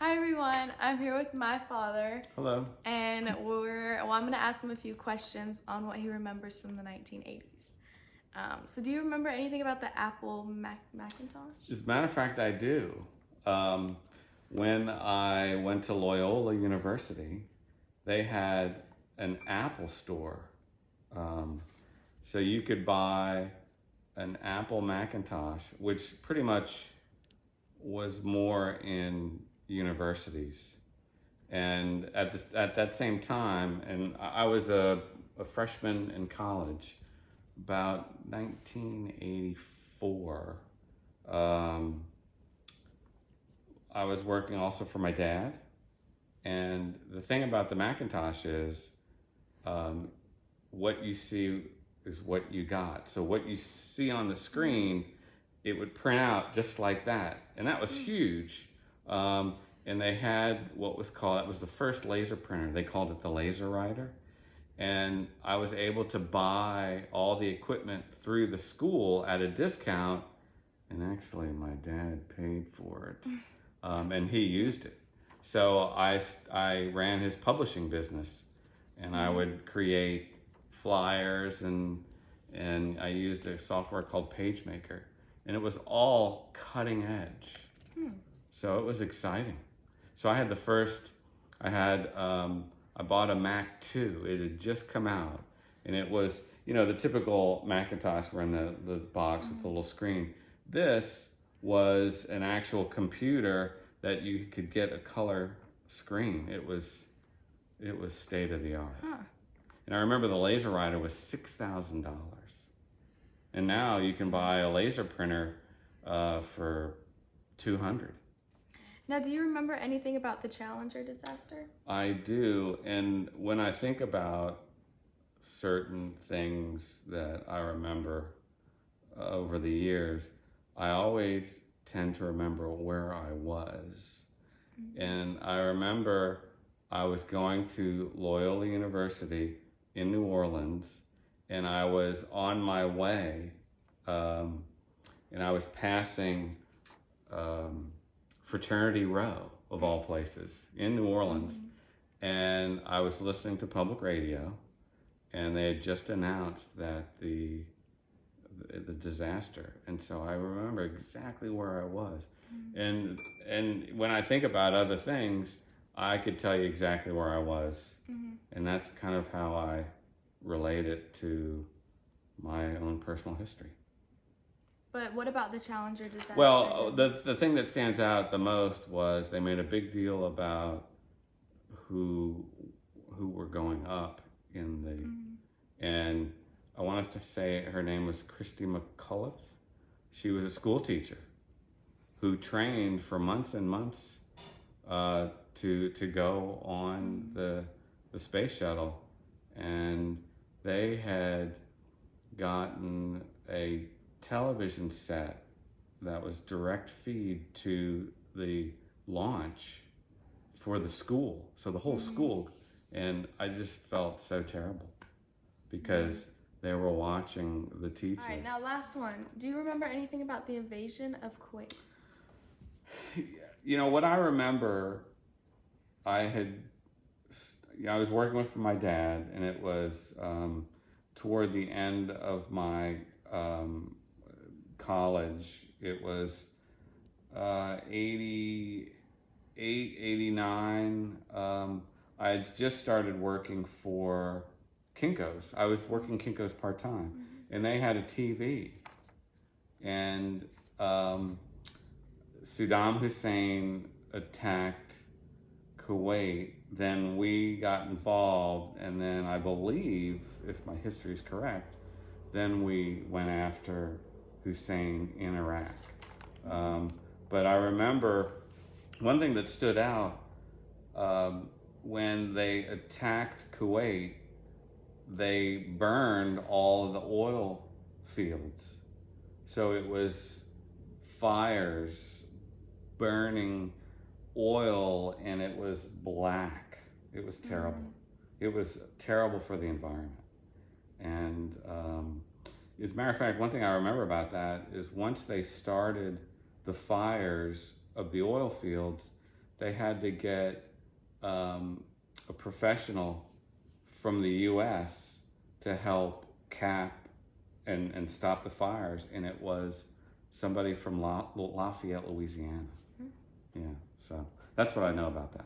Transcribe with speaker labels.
Speaker 1: Hi everyone, I'm here with my father,
Speaker 2: Hello.
Speaker 1: and I'm going to ask him a few questions on what he remembers from the 1980s. So do you remember anything about the Apple Macintosh?
Speaker 2: As a matter of fact, I do. Um, when I went to Loyola University, they had an Apple store. Um, so you could buy an Apple Macintosh, which pretty much was more in universities. And at that same time, and I was a freshman in college, about 1984. Um, I was working also for my dad. And the thing about the Macintosh is um, what you see is what you got. So what you see on the screen, it would print out just like that. And that was huge. And they had what was called, it was the first laser printer. They called it the Laser Writer. And I was able to buy all the equipment through the school at a discount. And actually, my dad paid for it, and he used it. So I ran his publishing business, and I would create flyers and I used a software called PageMaker, and it was all cutting edge. So it was exciting. So I had the first. I had I bought a Mac 2. It had just come out, and it was the typical Macintosh where in the box with the little screen. This was an actual computer that you could get a color screen. It was state of the art.
Speaker 1: Huh.
Speaker 2: And I remember the laser writer was $6,000, and now you can buy a laser printer for 200.
Speaker 1: Now, do you remember anything about the Challenger disaster?
Speaker 2: I do, and when I think about certain things that I remember over the years, I always tend to remember where I was. And I remember I was going to Loyola University in New Orleans, and I was on my way, and I was passing Fraternity Row, of all places, in New Orleans, and I was listening to public radio, and they had just announced that the disaster, and so I remember exactly where I was. And when I think about other things, I could tell you exactly where I was, and that's kind of how I relate it to my own personal history.
Speaker 1: But what about the Challenger disaster?
Speaker 2: Well, the thing that stands out the most was they made a big deal about who were going up in the and I wanted to say her name was Christy McCullough. She was a school teacher who trained for months and months to go on the space shuttle, and they had gotten a television set that was direct feed to the launch for the school, so the whole school, and I just felt so terrible because they were watching the teacher.
Speaker 1: All right, now last one. Do you remember anything about the invasion of Kuwait?
Speaker 2: What I remember, I was working with my dad, and it was toward the end of my college. It was 88, 89. I had just started working for Kinko's. I was working Kinko's part-time, and they had a TV, and Saddam Hussein attacked Kuwait. Then we got involved, and then I believe, if my history is correct, then we went after Hussein in Iraq. But I remember one thing that stood out when they attacked Kuwait, they burned all of the oil fields. So it was fires, burning oil, and it was black. It was terrible. It was terrible for the environment. And as a matter of fact, one thing I remember about that is once they started the fires of the oil fields, they had to get a professional from the U.S. to help cap and stop the fires, and it was somebody from Lafayette, Louisiana. Yeah, so that's what I know about that.